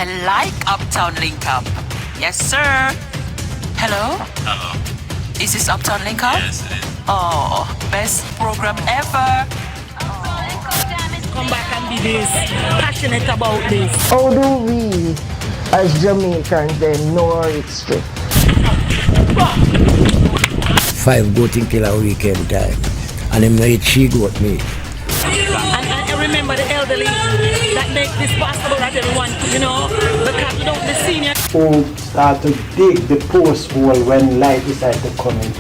I like Uptown Link Up. Yes, sir. Hello? Hello. Is this Uptown Link Up? Yes, it is. Oh, best program ever. Come back and be this passionate about this. How do we, as Jamaicans, then know our history? 5 goat in killer weekend time. And them no eat 3 goat meat. And remember the elderly that make this possible that everyone, because without the senior. Who start to dig the post hole when light decides to come in.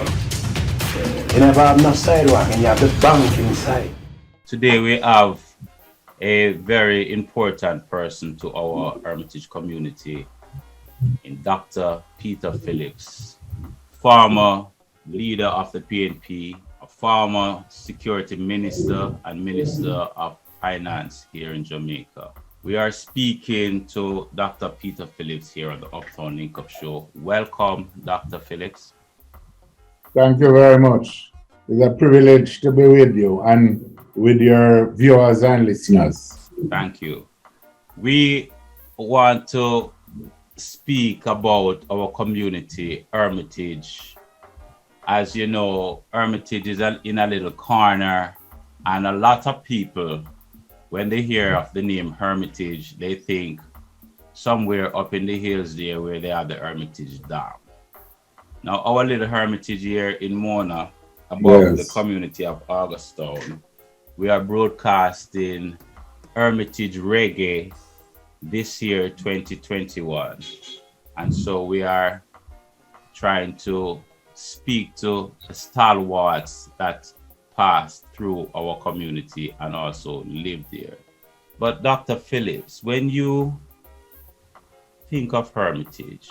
You never have no sidewalk and you have the bank inside. Today we have a very important person to our Hermitage community in Dr. Peter Phillips, former leader of the PNP, a former security minister and minister of finance here in Jamaica. We are speaking to Dr. Peter Phillips here on the Uptown Link Up Show. Welcome, Dr. Phillips. Thank you very much. It's a privilege to be with you and with your viewers and listeners. Thank you. We want to speak about our community, Hermitage. As you know, Hermitage is in a little corner, and a lot of people, when they hear of the name Hermitage, they think somewhere up in the hills there where they have the Hermitage Dam. Now, our little Hermitage here in Mona, above the community of Augustown, we are broadcasting Hermitage Reggae this year, 2021. And so we are trying to speak to the stalwarts that passed through our community and also lived there. But Dr. Phillips, when you think of Hermitage,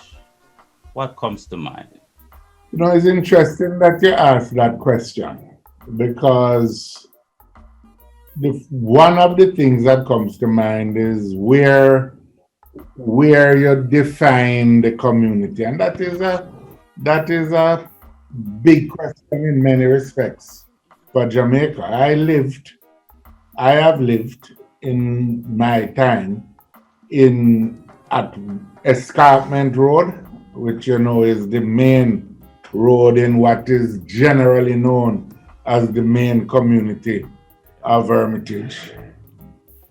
what comes to mind? It's interesting that you asked that question because one of the things that comes to mind is where you define the community, and that is a big question in many respects for Jamaica. I have lived in my time at Escarpment Road, which is the main road in what is generally known as the main community of Hermitage.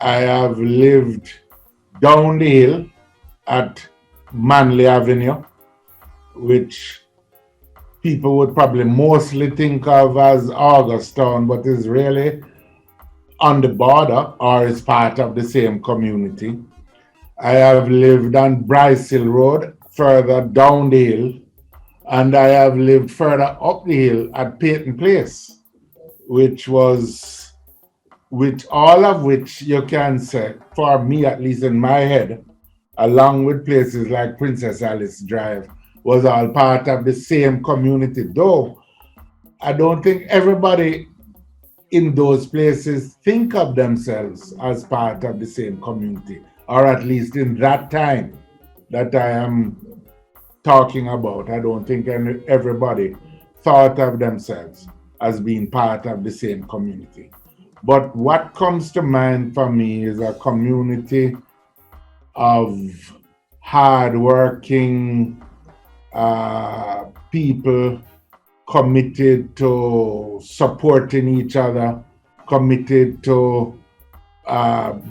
I have lived down the hill at Manley Avenue, which people would probably mostly think of as Augustown, but is really on the border or is part of the same community. I have lived on Bryce Hill Road, further down the hill, and I have lived further up the hill at Peyton Place, which all of which you can say, for me at least in my head, along with places like Princess Alice Drive, was all part of the same community. Though I don't think everybody in those places think of themselves as part of the same community, or at least in that time that I am talking about. I don't think everybody thought of themselves as being part of the same community. But what comes to mind for me is a community of hardworking people committed to supporting each other, committed to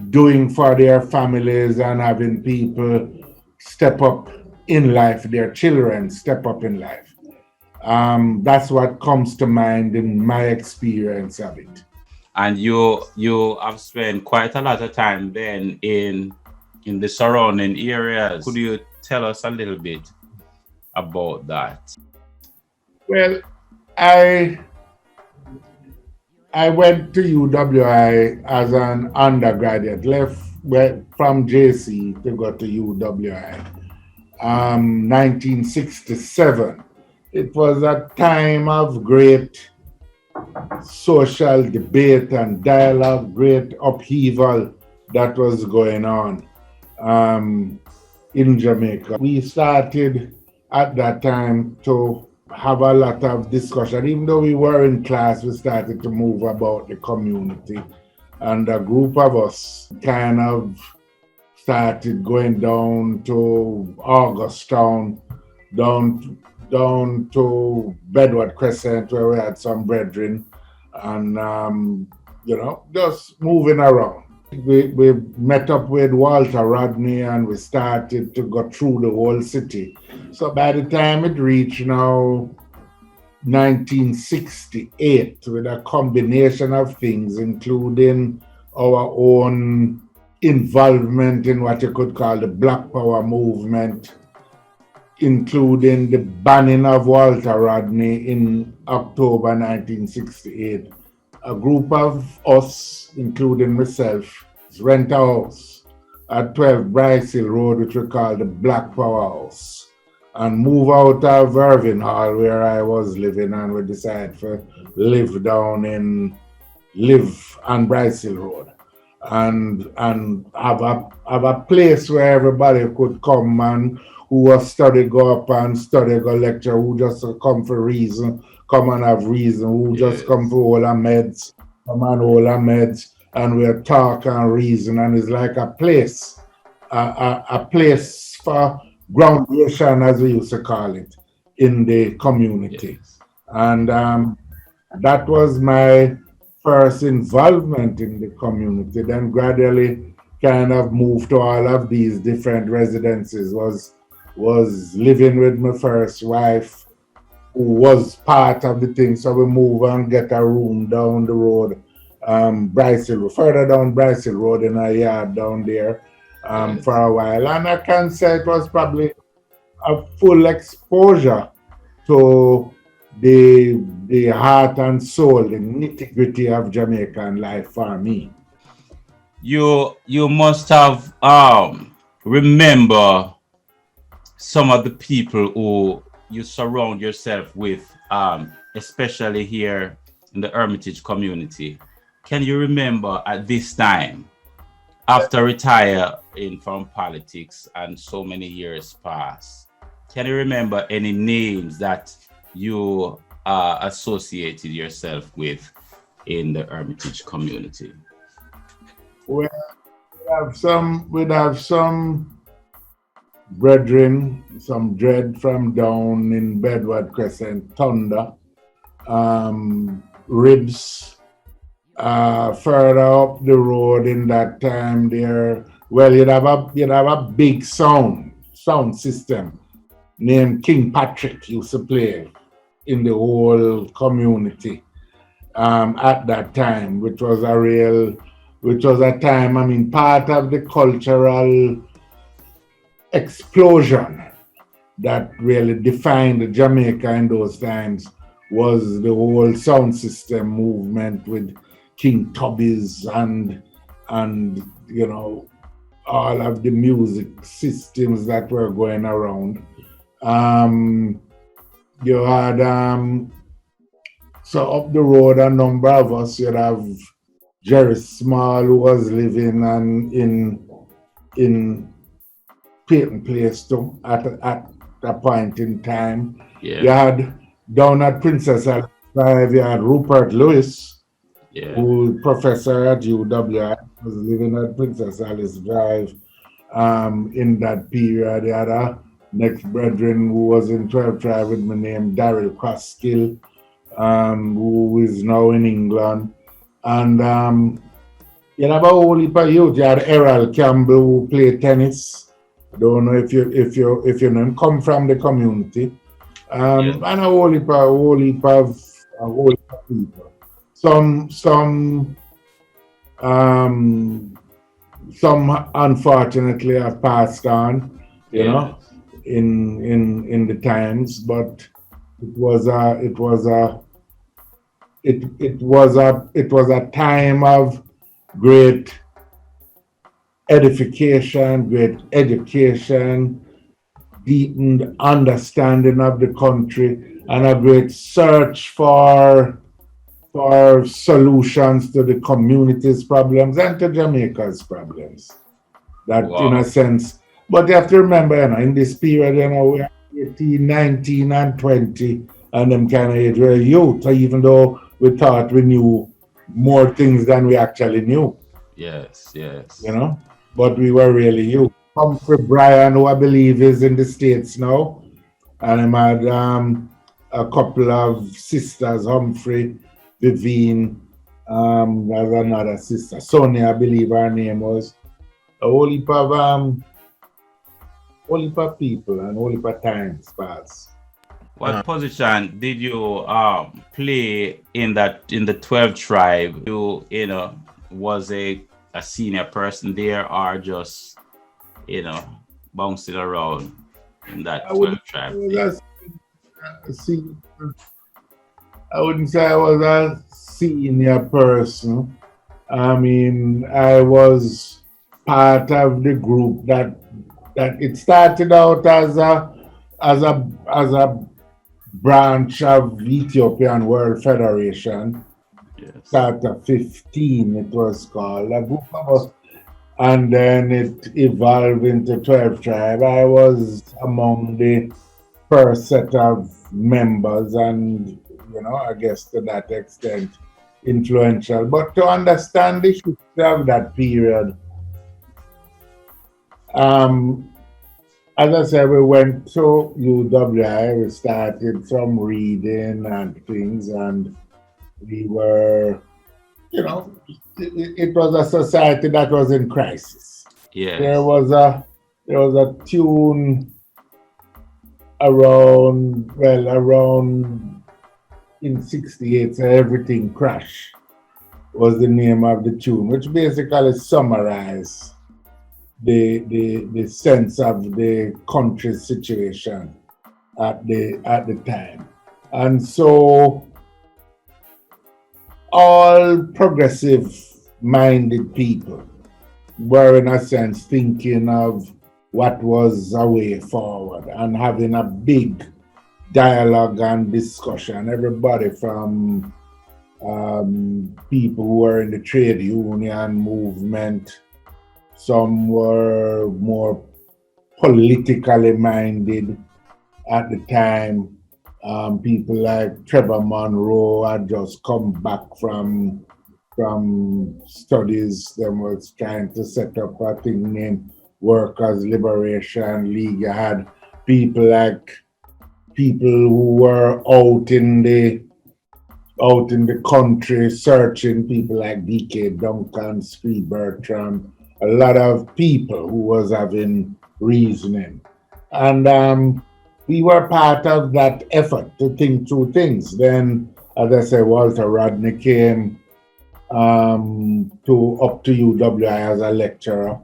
doing for their families and having people step up in life, their children step up in life. That's what comes to mind in my experience of it. And you have spent quite a lot of time then in the surrounding areas. Could you tell us a little bit about that? Well, I went to UWI as an undergraduate, left from JC to go to UWI, 1967. It was a time of great social debate and dialogue, great upheaval that was going on in Jamaica. We started at that time to have a lot of discussion. Even though we were in class, we started to move about the community. And a group of us kind of started going down to Augustown, down to Bedward Crescent, where we had some brethren, and just moving around. We met up with Walter Rodney and we started to go through the whole city. So by the time it reached now 1968, with a combination of things, including our own involvement in what you could call the Black Power movement, including the banning of Walter Rodney in October 1968. A group of us, including myself, rent a house at 12 Bryce Hill Road, which we call the Black Power House, and move out of Irving Hall, where I was living, and we decided to live on Bryce Hill Road, and have a place where everybody could come and who have studied go up and study go lecture, who just come for reason, come and have reason, who just come for all our meds, come and all our meds, and we'll talk and reason, and it's like a place for groundation, as we used to call it, in the community. And that was my first involvement in the community. Then gradually kind of moved to all of these different residences, was living with my first wife, who was part of the thing. So we move and get a room down the road, Bryce Hill, further down Bryce Hill Road, in a yard down there for a while. And I can say it was probably a full exposure to the heart and soul, the nitty-gritty of Jamaican life for me. You must have remember some of the people who you surround yourself with, especially here in the Hermitage community. Can you remember at this time, after retiring from politics and so many years pass, can you remember any names that you associated yourself with in the Hermitage community? Well, we'd have some brethren, some dread from down in Bedward Crescent, Thunder, Ribs, further up the road in that time there. Well, you'd have a big sound system named King Patrick used to play in the whole community at that time, which was a time, I mean, part of the cultural explosion that really defined Jamaica in those times was the whole sound system movement with King Tubby's and all of the music systems that were going around. You had so up the road, a number of us, you'd have Jerry Small, who was living in Peyton Place too, at a point in time. Yeah. You had down at Princess Alice Drive, you had Rupert Lewis, who professor at UW, was living at Princess Alice Drive in that period. You had a next brethren who was in 12 Tribe with me named Daryl Croskill, who is now in England. And you have a whole heap of youth. You had Errol Campbell, who played tennis. Don't know if you know him, come from the community. And a whole heap of people. Some unfortunately have passed on, you know, in the times, but it was a time of great edification, great education, deepened understanding of the country, and a great search for solutions to the community's problems and to Jamaica's problems. That, in a sense, but you have to remember, in this period, we are 18, 19, and 20, and them kind of age, we're youth, even though we thought we knew more things than we actually knew. Yes. but we were really youth. Humphrey Bryan, who I believe is in the States now, and I had a couple of sisters, Humphrey, Vivian, there's another sister, Sonia, I believe her name was. A whole heap of people and whole heap of times pass. What position did you play in the 12 tribe? You know, was a senior person there, or just, you know, bouncing around in that 12 tribe? I wouldn't say I was a senior person. I mean, I was part of the group that it started out as a branch of Ethiopian World Federation. Yes. Charter 15, it was called. A group of us, and then it evolved into 12 tribe. I was among the first set of members, and I guess to that extent influential. But to understand the history of that period, as I said, we went to UWI, we started some reading and things, and we were, it was a society that was in crisis. Yes. There was a tune around in 68, so Everything Crash was the name of the tune, which basically summarized the sense of the country's situation at the time. And so all progressive minded people were in a sense thinking of what was a way forward and having a big dialogue and discussion. Everybody from people who were in the trade union movement, some were more politically minded at the time. People like Trevor Monroe had just come back from studies. They was trying to set up a thing named Workers' Liberation League. You had people who were out in the country searching, people like D.K. Duncan, Speed Bertram, a lot of people who was having reasoning. And we were part of that effort to think through things. Then, as I said, Walter Rodney came up to UWI as a lecturer.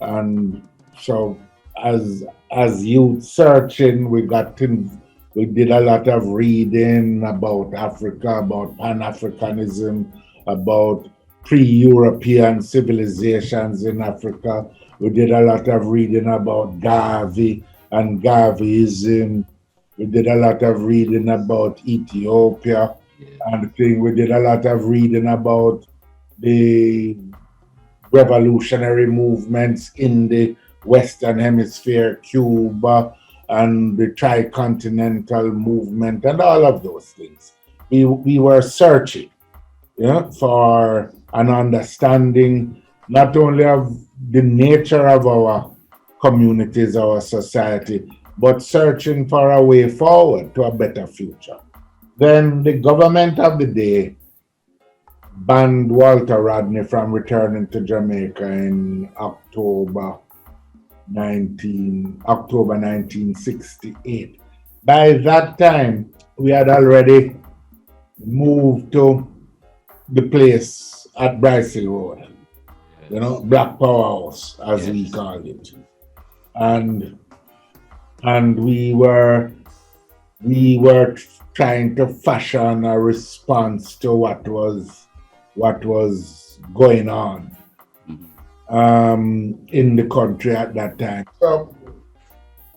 And so as youth searching, we did a lot of reading about Africa, about Pan-Africanism, about pre-European civilizations in Africa. We did a lot of reading about Garvey and Garveyism. We did a lot of reading about Ethiopia and thing. We did a lot of reading about the revolutionary movements in the Western Hemisphere, Cuba, and the tricontinental movement, and all of those things. We were searching for an understanding not only of the nature of our communities, our society, but searching for a way forward to a better future. Then the government of the day banned Walter Rodney from returning to Jamaica in October 1968. By that time, we had already moved to the place at Bryce Hill Road, Black Power House, as we called it. And we were trying to fashion a response to what was going on in the country at that time. So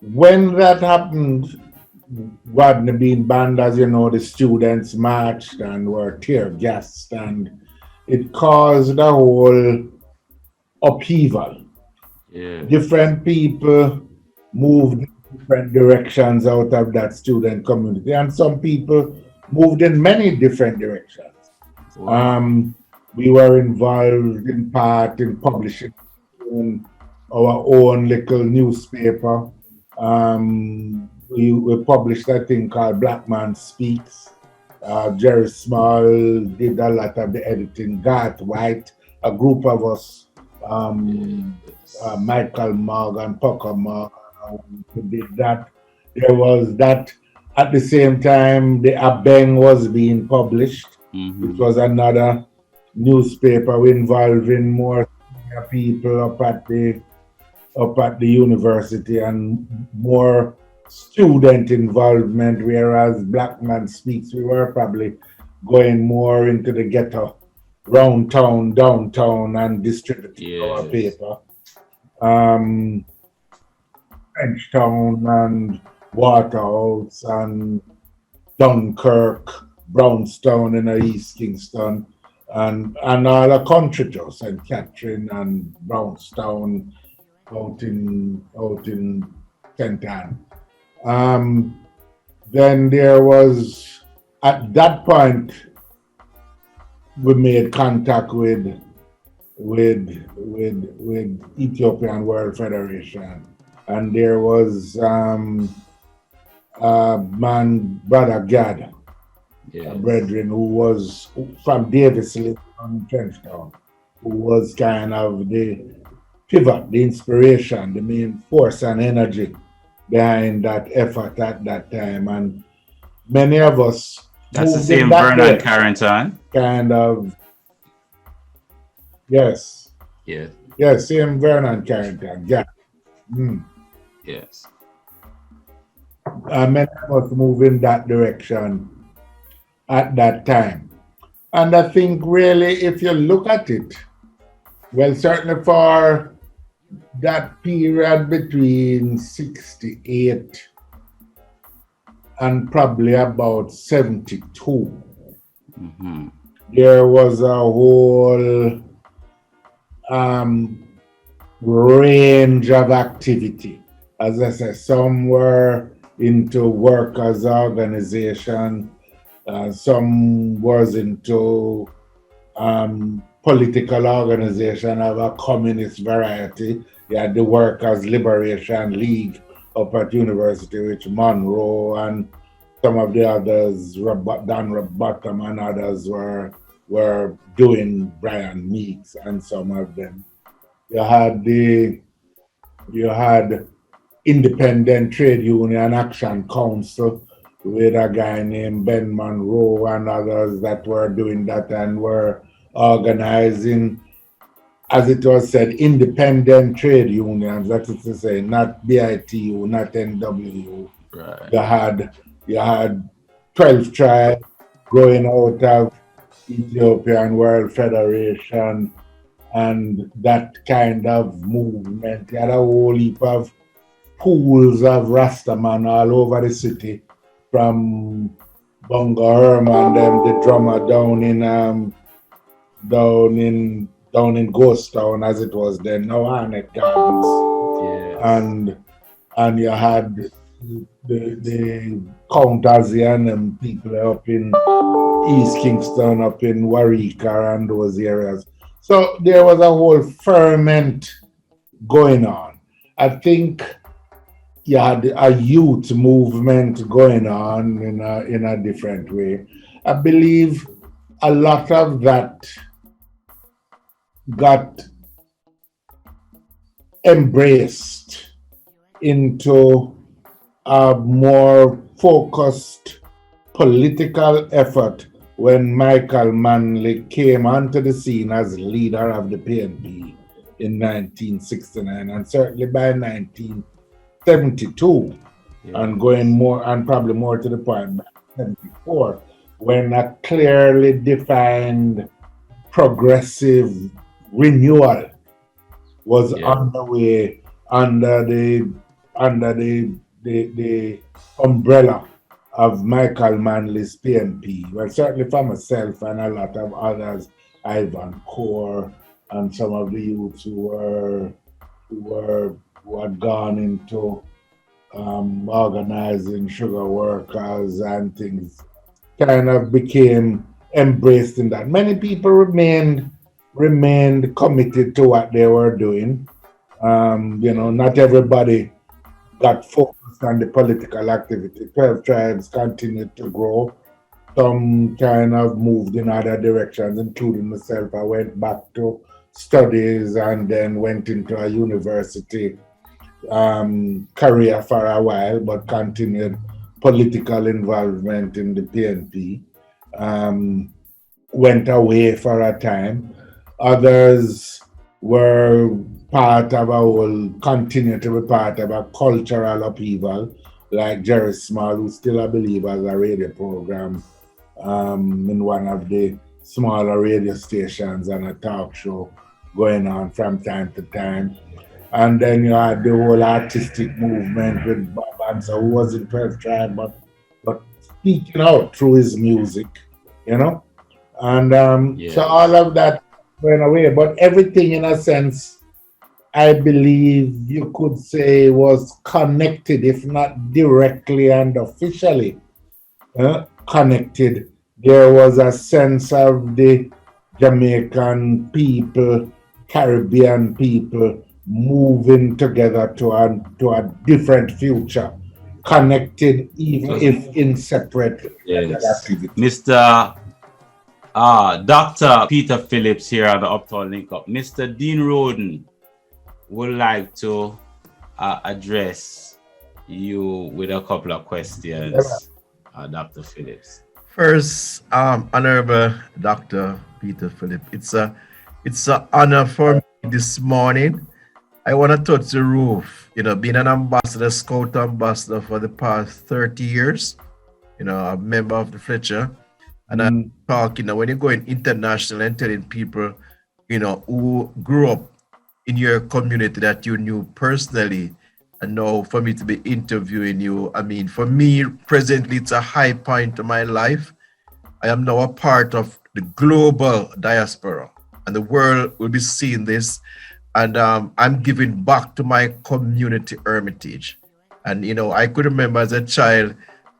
when that happened, Rodney being banned, as you know, the students marched and were tear gassed, and it caused a whole upheaval. Yeah. Different people moved in different directions out of that student community, and some people moved in many different directions. Wow. We were involved in part in publishing our own little newspaper. We published a thing called Black Man Speaks. Jerry Small did a lot of the editing. Garth White, a group of us, Michael Morgan, Pucker Morgan, who did that. There was that. At the same time, the Abeng was being published, which was another newspaper involving more senior people up at the university and more student involvement, whereas Black Man Speaks, we were probably going more into the ghetto, round town, downtown, and distributing our paper. Frenchtown and Waterhouse and Dunkirk, Brownstown in East Kingston, and all the country too, St. Catherine and Brownstown out in St. Anne. Then there was, at that point, we made contact with Ethiopian World Federation, and there was Brother Gad, a brethren who was from Davis, in Trenchtown, who was kind of the pivot, the inspiration, the main force and energy behind that effort at that time. And many of us, that's the same Vernon Carrington, kind of, yes, same Vernon Carrington, yeah. Yes. Many of us move in that direction at that time. And I think really, if you look at it, well, certainly for that period between 68 and probably about 72, there was a whole range of activity. As I said, some were into workers' organization, some was into political organization of a communist variety. You had the Workers' Liberation League up at university, which Monroe and some of the others, Dan Bottom and others were doing Brian Meeks, and some of them. You had Independent Trade Union Action Council with a guy named Ben Monroe and others that were doing that and were organizing, as it was said, independent trade unions. That is to say, not BITU, not NWU. Right. You had 12 tribes growing out of Ethiopian World Federation and that kind of movement. You had a whole heap of pools of Rastaman all over the city, from Bunga Herman, them the drummer down in Ghost Town, as it was then, now Arnett Gardens. And you had the counters and people up in East Kingston, up in Warika and those areas. So there was a whole ferment going on. I think you had a youth movement going on in a different way. I believe a lot of that got embraced into a more focused political effort when Michael Manley came onto the scene as leader of the PNP in 1969, and certainly by 1972, and going more, and probably more to the point, by 74, when a clearly defined progressive renewal was underway under the umbrella of Michael Manley's PNP. Well, certainly for myself and a lot of others, Ivan Core and some of the youths who had gone into organizing sugar workers and things, kind of became embraced in that. Many people remained committed to what they were doing. Not everybody got focused on the political activity. 12 tribes continued to grow. Some kind of moved in other directions, including myself. I went back to studies and then went into a university career for a while, but continued political involvement in the PNP. Went away for a time. Others were part of a whole, continue to be part of a cultural upheaval, like Jerry Small, who still, I believe, has a radio program in one of the smaller radio stations and a talk show going on from time to time. And then you had the whole artistic movement with Bob Ansa, who was in 12 Tribe, but speaking out through his music, you know? And so all of that went away. But everything, in a sense, I believe you could say was connected, if not directly and officially connected. There was a sense of the Jamaican people, Caribbean people moving together to a different future, connected even if in separate activities. Mr. Dr. Peter Phillips here at the Uptown Link Up. Mr. Dean Roden would like to address you with a couple of questions, Dr. Phillips. First, Honorable Dr. Peter Phillips, it's an honor for me this morning. I want to touch the roof. Being an ambassador, Scout ambassador for the past 30 years, a member of the Fletcher, and I'm talking, when you're going international and telling people, who grew up in your community that you knew personally, and now for me to be interviewing you, I mean, for me, presently, it's a high point of my life. I am now a part of the global diaspora, and the world will be seeing this. And I'm giving back to my community, Hermitage. And, I could remember as a child,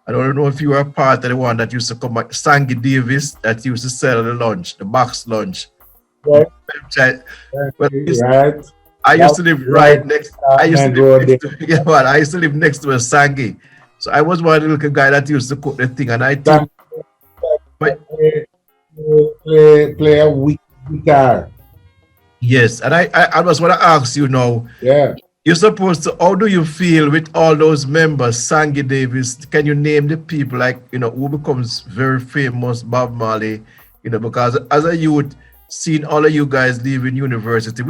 I don't know if you were a part of the one that used to come back, Sangy Davis, that used to sell the lunch, the box lunch. Right. I used to live right next. I used to live next to a Sangy. So I was one little guy that used to cook the thing, and I think play a weak guitar. Yes, and I just want to ask you now. Yeah. You're supposed to. How do you feel with all those members? Sangy Davis. Can you name the people who becomes very famous? Bob Marley. Because as a youth, seeing all of you guys leaving university,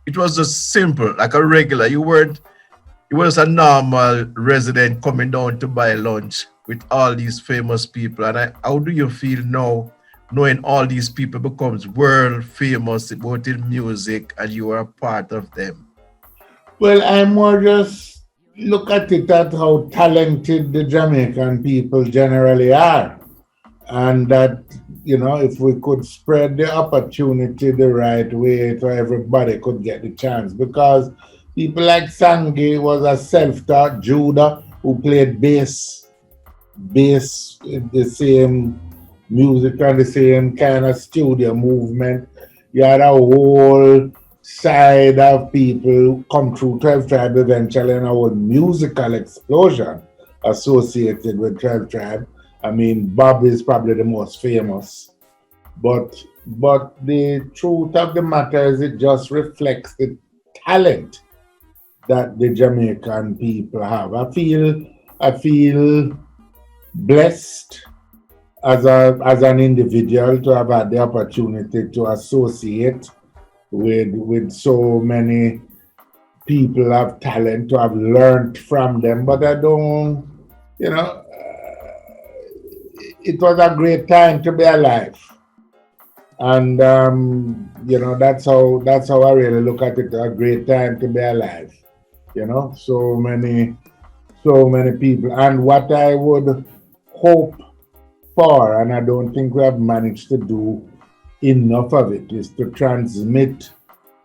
it was just simple, like a regular. You was a normal resident coming down to buy lunch with all these famous people. And how do you feel now, knowing all these people becomes world famous both in music and you are a part of them? Well, I more just look at it at how talented the Jamaican people generally are. And that, if we could spread the opportunity the right way so everybody could get the chance. Because people like Sangy was a self-taught Judah who played bass in the same music and the same kind of studio movement. You had a whole side of people who come through 12 Tribe eventually, and a whole musical explosion associated with 12 Tribe. I mean, Bob is probably the most famous, but the truth of the matter is it just reflects the talent that the Jamaican people have. I feel blessed as an individual to have had the opportunity to associate with so many people of talent, to have learned from them. But I don't, it was a great time to be alive. And, that's how I really look at it, a great time to be alive. So many people. And what I would hope for, and I don't think we have managed to do enough of it, is to transmit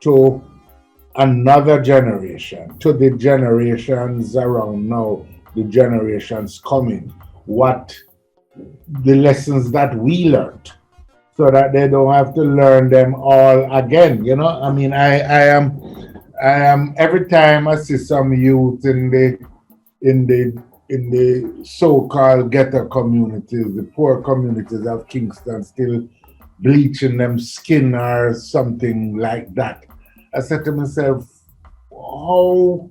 to another generation, to the generations around now, the generations coming, what the lessons that we learned, so that they don't have to learn them all again. I mean, I Every time I see some youth in the in the so-called ghetto communities, the poor communities of Kingston, still bleaching them skin or something like that. I said to myself, how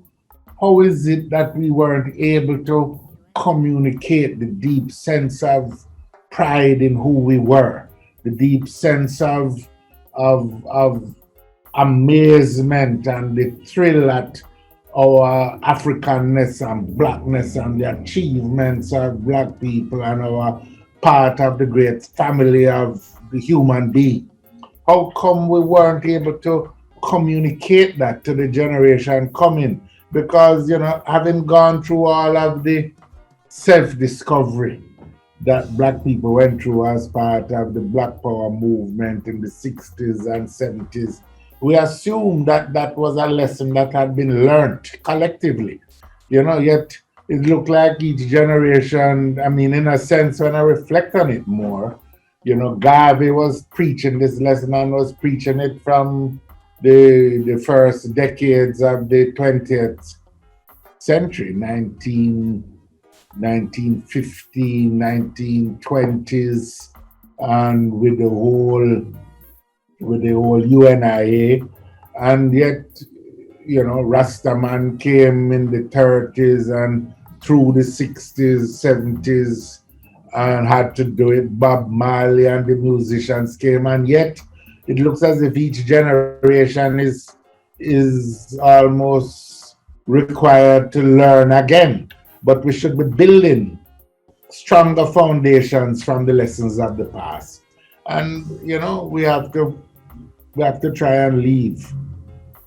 how is it that we weren't able to communicate the deep sense of pride in who we were, the deep sense of amazement and the thrill at our Africanness and blackness and the achievements of black people and our part of the great family of the human being. How come we weren't able to communicate that to the generation coming? Because, having gone through all of the self discovery that black people went through as part of the Black Power movement in the 60s and 70s, we assumed that that was a lesson that had been learned collectively. Yet it looked like each generation, I mean, in a sense, when I reflect on it more, Garvey was preaching this lesson and was preaching it from the first decades of the 20th century, 1915, 1920s, and with the whole UNIA. And yet, Rastaman came in the 30s and through the 60s, 70s, and had to do it. Bob Marley and the musicians came, and yet it looks as if each generation is almost required to learn again. But we should be building stronger foundations from the lessons of the past. And we have to try and leave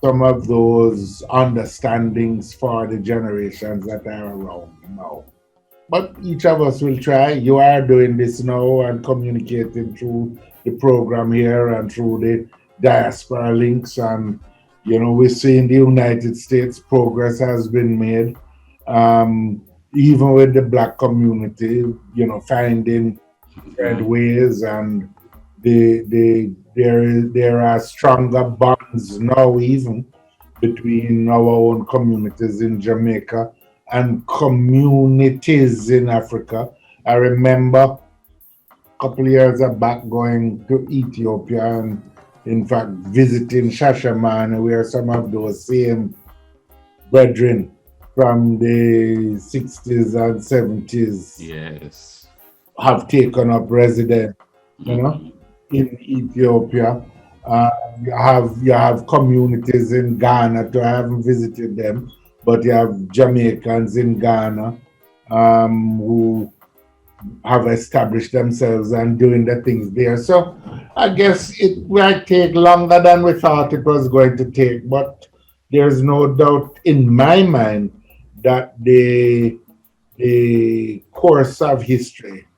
some of those understandings for the generations that are around now. But each of us will try. You are doing this now and communicating through the program here and through the diaspora links. And, we see in the United States progress has been made, even with the black community, finding different ways, and there are stronger bonds now even between our own communities in Jamaica and communities in Africa. I remember a couple of years back going to Ethiopia and, in fact, visiting Shashamane, where some of those same brethren from the 60s and 70s Yes. have taken up residence, in Ethiopia. You have communities in Ghana too. I haven't visited them, but you have Jamaicans in Ghana who have established themselves and doing the things there. So I guess it might take longer than we thought it was going to take, but there's no doubt in my mind that the course of history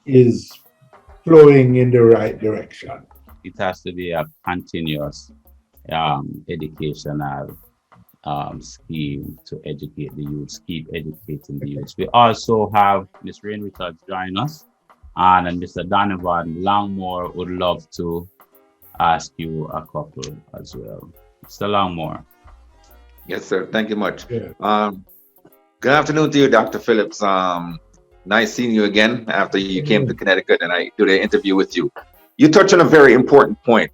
is flowing in the right direction. It has to be a continuous educational scheme to educate the youth, keep educating the youth. We also have Ms. Hermitage join us, and Mr. Donovan Longmore would love to ask you a couple as well. Mr. Longmore. Yes, sir. Thank you much. Yeah. Good afternoon to you, Dr. Phillips. Nice seeing you again after you came to Connecticut and I did an interview with you. You touch on a very important point.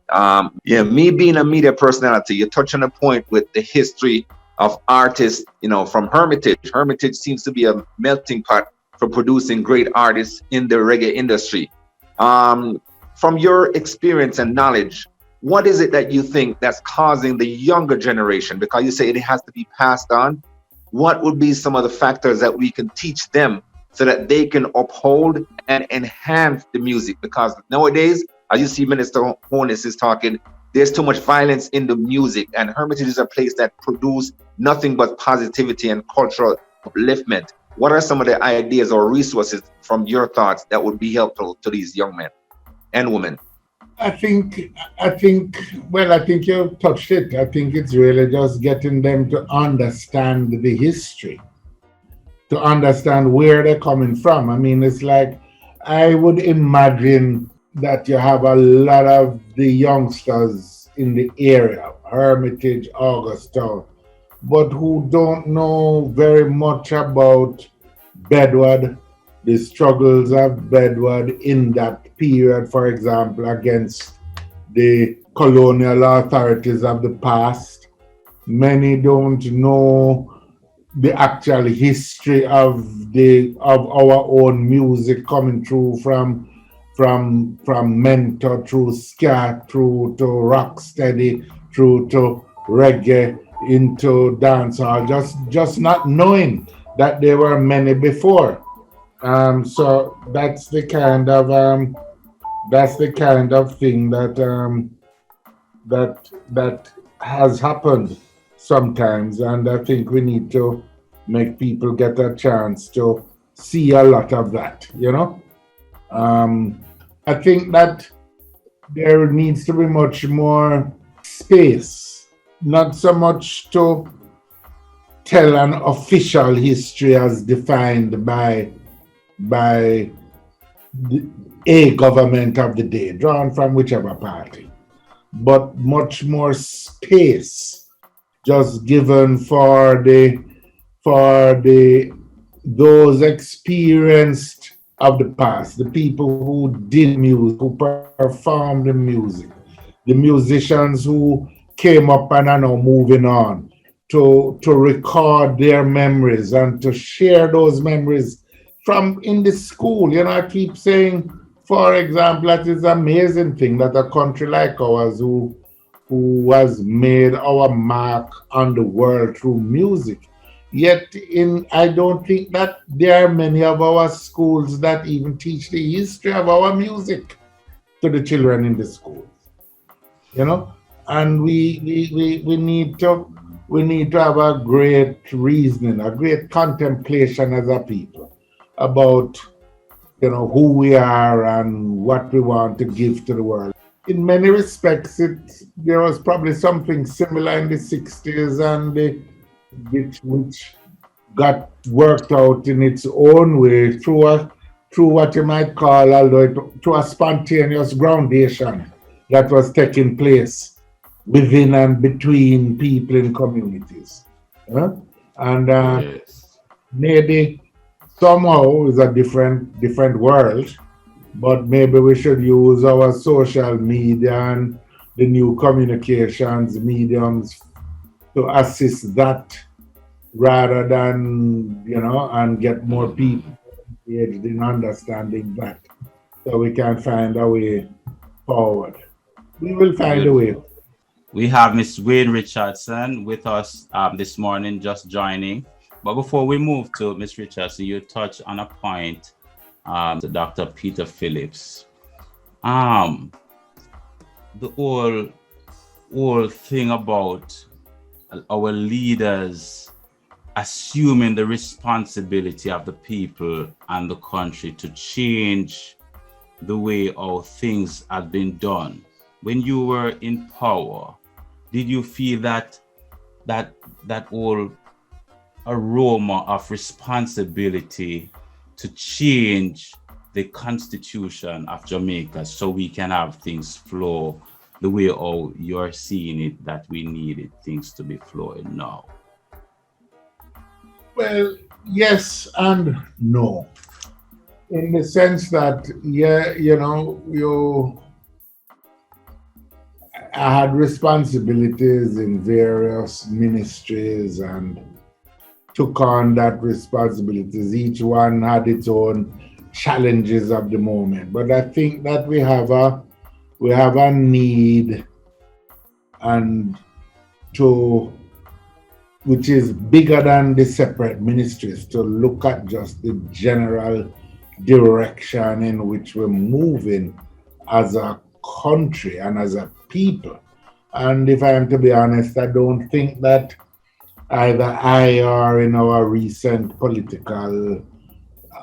Me being a media personality, you touch on a point with the history of artists, from Hermitage. Hermitage seems to be a melting pot for producing great artists in the reggae industry. From your experience and knowledge, what is it that you think that's causing the younger generation? Because you say it has to be passed on. What would be some of the factors that we can teach them so that they can uphold and enhance the music? Because nowadays, as you see Minister Honus is talking, there's too much violence in the music, and Hermitage is a place that produces nothing but positivity and cultural upliftment. What are some of the ideas or resources from your thoughts that would be helpful to these young men and women? I think you touched it. I think it's really just getting them to understand the history, to understand where they're coming from. I mean, it's like, I would imagine that you have a lot of the youngsters in the area, Hermitage, Augustown, but who don't know very much about Bedward, the struggles of Bedward in that period, for example, against the colonial authorities of the past. Many don't know the actual history of our own music coming through from Mentor, through ska, through to rocksteady, through to reggae, into dancehall, just not knowing that there were many before. So that's the kind of thing that has happened sometimes, and I think we need to make people get a chance to see a lot of that, you know. I think that there needs to be much more space, not so much to tell an official history as defined by a government of the day, drawn from whichever party, but much more space just given for those experienced of the past, the people who did music, who performed the music, the musicians who came up and are now moving on, to record their memories and to share those memories from in the school. You know, I keep saying, for example, that is an amazing thing that a country like ours, who has made our mark on the world through music, yet I don't think that there are many of our schools that even teach the history of our music to the children in the schools. You know, and we need to have a great reasoning, a great contemplation as a people about, you know, who we are and what we want to give to the world. In many respects, there was probably something similar in the 60s, and which got worked out in its own way through what you might call, through a spontaneous groundation that was taking place within and between people in communities. And Yes. maybe somehow it's a different world, but maybe we should use our social media and the new communications mediums to assist that, rather than, you know, and get more people engaged in understanding that, so we can find a way forward. We will find a way. We have Miss Wayne Richardson with us this morning, just joining. But before we move to Miss Richardson, you touch on a point to Dr. Peter Phillips. The whole thing about our leaders assuming the responsibility of the people and the country to change the way how things had been done. When you were in power, did you feel that whole aroma of responsibility to change the constitution of Jamaica so we can have things flow the way how you're seeing it, that we needed things to be flowing now? Well, yes and no. In the sense that, yeah, you know, I had responsibilities in various ministries and took on that responsibilities. Each one had its own challenges of the moment. But I think that we have a need, and which is bigger than the separate ministries, to look at just the general direction in which we're moving as a country and as a people. And if I am to be honest, I don't think that either I or in our recent political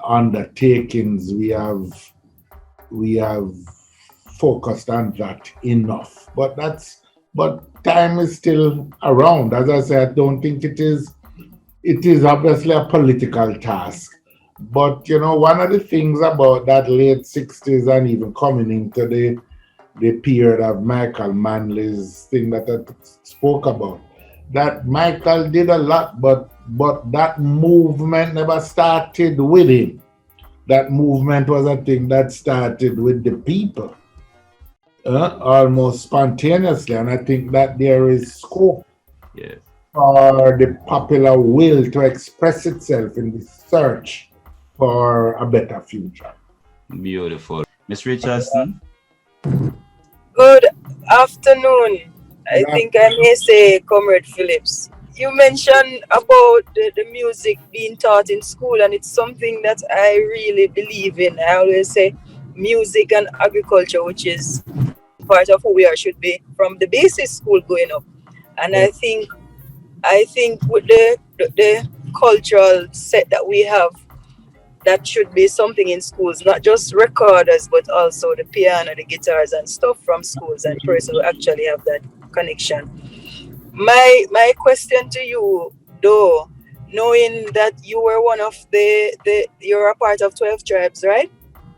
undertakings we have focused on that enough. But time is still around. As I said, I don't think it is obviously a political task. But you know, one of the things about that late 60s and even coming into the the period of Michael Manley's thing that I spoke about. That Michael did a lot, but that movement never started with him. That movement was a thing that started with the people, almost spontaneously, and I think that there is scope Yes. for the popular will to express itself in the search for a better future. Beautiful. Miss Richardson? Good afternoon. I think I may say, Comrade Phillips. You mentioned about the music being taught in school, and it's something that I really believe in. I always say music and agriculture, which is part of who we are, should be from the basic school going up. And I think with the cultural set that we have, that should be something in schools, not just recorders, but also the piano, the guitars and stuff from schools, and person who actually have that connection. My question to you, though, knowing that you were one of you're a part of 12 Tribes, right?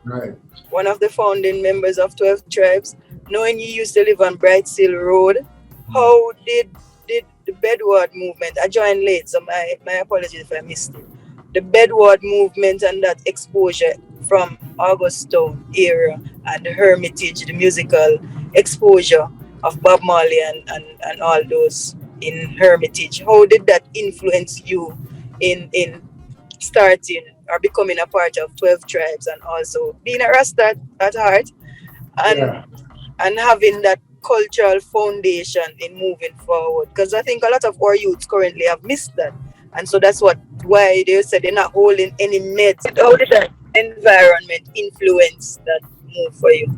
Right. One of the founding members of 12 Tribes, knowing you used to live on Bright Hill Road, how did the Bedward movement, I joined late, so my apologies if I missed it. The Bedward movement and that exposure from Augustown area and the Hermitage, the musical exposure of Bob Marley and all those in Hermitage. How did that influence you in starting or becoming a part of 12 Tribes, and also being a Rasta at heart and having that cultural foundation in moving forward? Because I think a lot of our youths currently have missed that. And so that's why they said they're not holding any meds. How did that environment influence that move for you?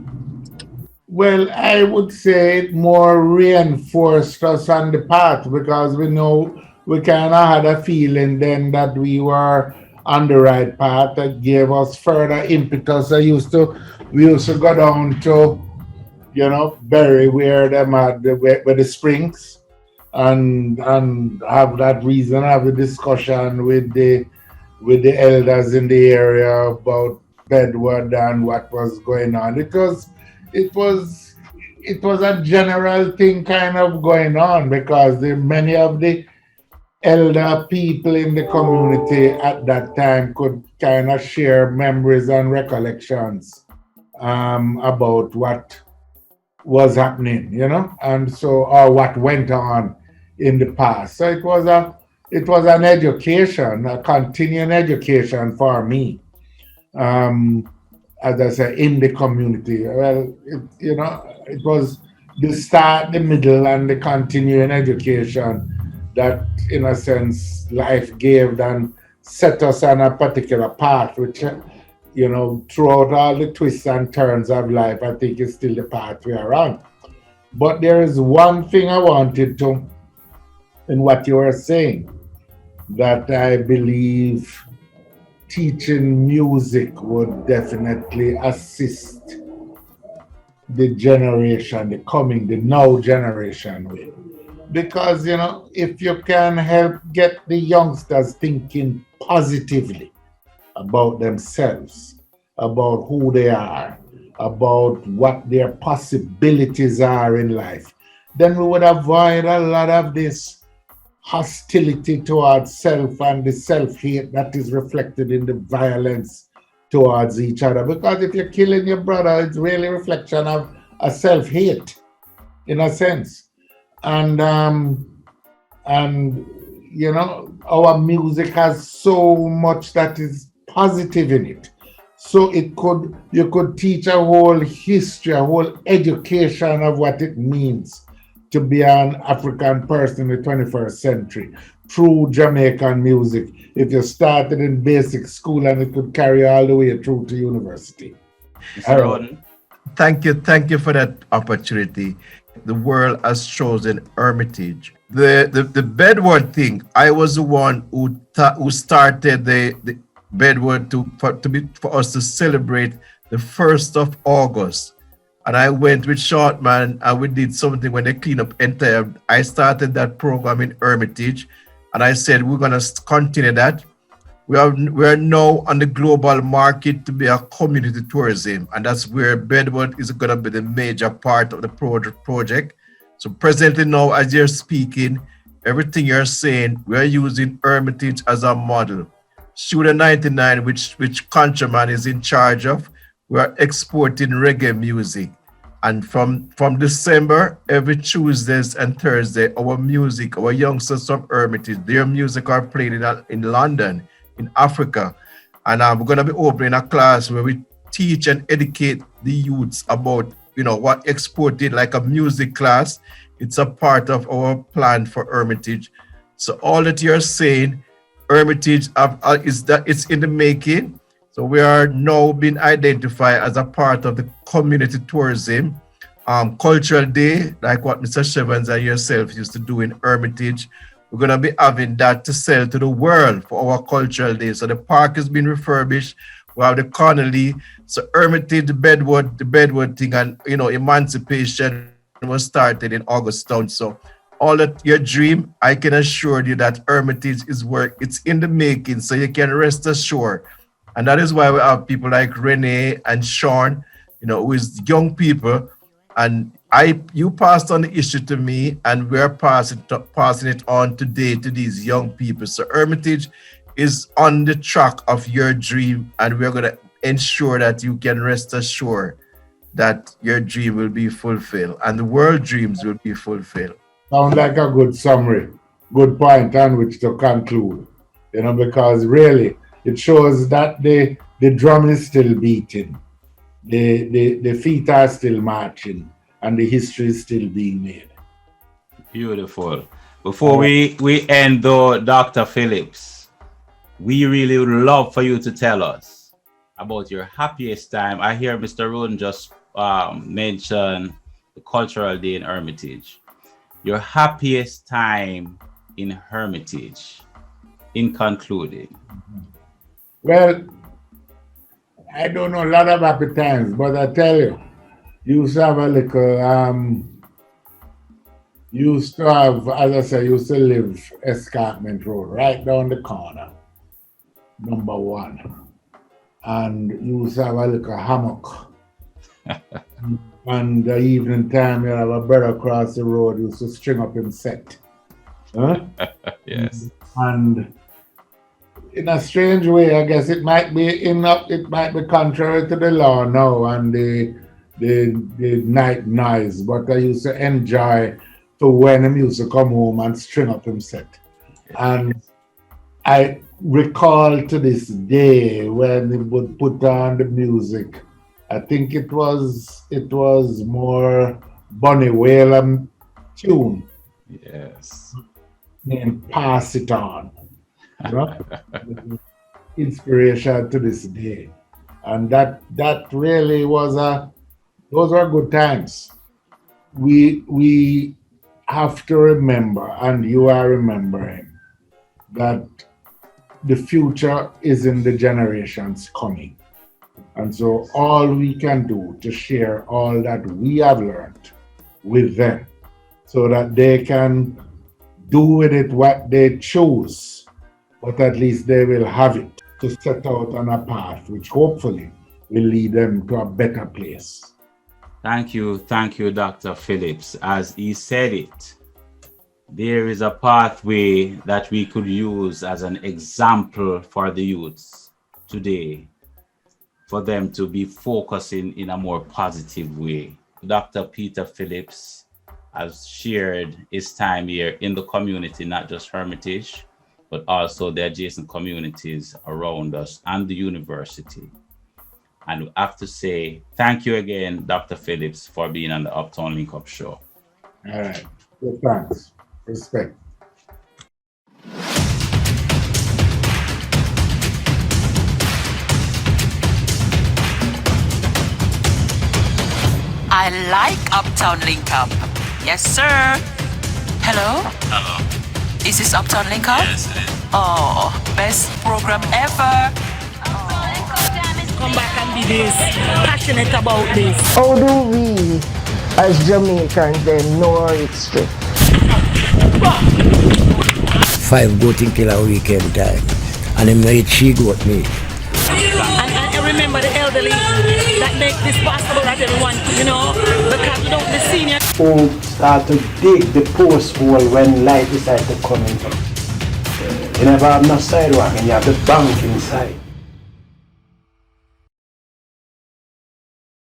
Well, I would say it more reinforced us on the path, because we know we kind of had a feeling then that we were on the right path. That gave us further impetus. We used to go down to, Berry where them had where the springs, and have that reason, have a discussion with the elders in the area about Bedward and what was going on. It was a general thing kind of going on, because many of the elder people in the community at that time could kind of share memories and recollections about what was happening, and so, or what went on in the past. So it was an education, a continuing education for me. As I say, in the community. Well, it was the start, the middle, and the continuing education that, in a sense, life gave and set us on a particular path, which, throughout all the twists and turns of life, I think is still the path we are on. But there is one thing I wanted to, in what you were saying, that I believe teaching music would definitely assist the generation, the now generation with. Because, if you can help get the youngsters thinking positively about themselves, about who they are, about what their possibilities are in life, then we would avoid a lot of this hostility towards self and the self-hate that is reflected in the violence towards each other. Because if you're killing your brother, it's really a reflection of a self-hate, in a sense. And our music has so much that is positive in it. So you could teach a whole history, a whole education of what it means to be an African person in the 21st century through Jamaican music. If you started in basic school, and it could carry all the way through to university. Thank you for that opportunity. The world has chosen Hermitage. The Bedward thing, I was the one who started the Bedward for us to celebrate the 1st of August. And I went with Shortman and we did something when they clean up entire. I started that program in Hermitage, and I said we're gonna continue that. we are now on the global market to be a community tourism, and that's where Bedwood is going to be the major part of the project. So presently now, as you're speaking, everything you're saying, we're using Hermitage as a model. Shooter 99, which Contraman is in charge of, we are exporting reggae music. And from December, every Tuesdays and Thursday, our youngsters from Hermitage, their music are played in London, in Africa. And we're going to be opening a class where we teach and educate the youths about, what exported, like a music class. It's a part of our plan for Hermitage. So all that you're saying, Hermitage is that it's in the making. So we are now being identified as a part of the community tourism, cultural day, like what Mr. Shevans and yourself used to do in Hermitage. We're going to be having that to sell to the world for our cultural day. So the park has been refurbished. We have the Connolly, so Hermitage, the Bedwood thing, and emancipation was started in Augusttown. So all that your dream, I can assure you that Hermitage is it's in the making, so you can rest assured. And that is why we have people like Renee and Sean, who is young people. And you passed on the issue to me, and we're passing it on today to these young people. So Hermitage is on the track of your dream, and we're going to ensure that you can rest assured that your dream will be fulfilled and the world dreams will be fulfilled. Sounds like a good summary, good point on which to conclude, because really it shows that the drum is still beating, the feet are still marching, and the history is still being made. Beautiful. Before we end though, Dr. Phillips, we really would love for you to tell us about your happiest time. I hear Mr. Roden just mention the cultural day in Hermitage. Your happiest time in Hermitage, in concluding. Well, I don't know a lot of happy times, but I tell you, used to have a little, as I say, used to live Escarpment Road, right down the corner, number 1. And used to have a little hammock. And the evening time, you have a brother across the road used to string up him set. Huh? Yes. And in a strange way, I guess it might be contrary to the law now and the night noise, but I used to enjoy to when him used to come home and string up him set. And I recall to this day when he would put on the music. I think it was more Bunny Whalen tune. Yes. And Pass It On. Inspiration to this day. And that really was those are good times. We have to remember, and you are remembering, that the future is in the generations coming. And so all we can do to share all that we have learned with them so that they can do with it what they choose, but at least they will have it to set out on a path which hopefully will lead them to a better place. Thank you, Dr. Phillips. As he said it, there is a pathway that we could use as an example for the youths today, for them to be focusing in a more positive way. Dr. Peter Phillips has shared his time here in the community, not just Hermitage, but also the adjacent communities around us and the university. And I have to say, thank you again, Dr. Phillips, for being on the Uptown Link Up show. All right. Well, thanks. Respect. I like Uptown Link Up. Yes, sir. Hello? Hello. Is this Uptown Link Up? Yes, it is. Oh, best program ever. Come back and be this, passionate about this. How do we, as Jamaicans, then know our history? 5 goat in killer weekend time. and him no eat she goat meat. And remember the elderly that make this possible that everyone, because without the senior. Who start to dig the post hole when light decides to come in. You never have no sidewalk and you have to bank inside.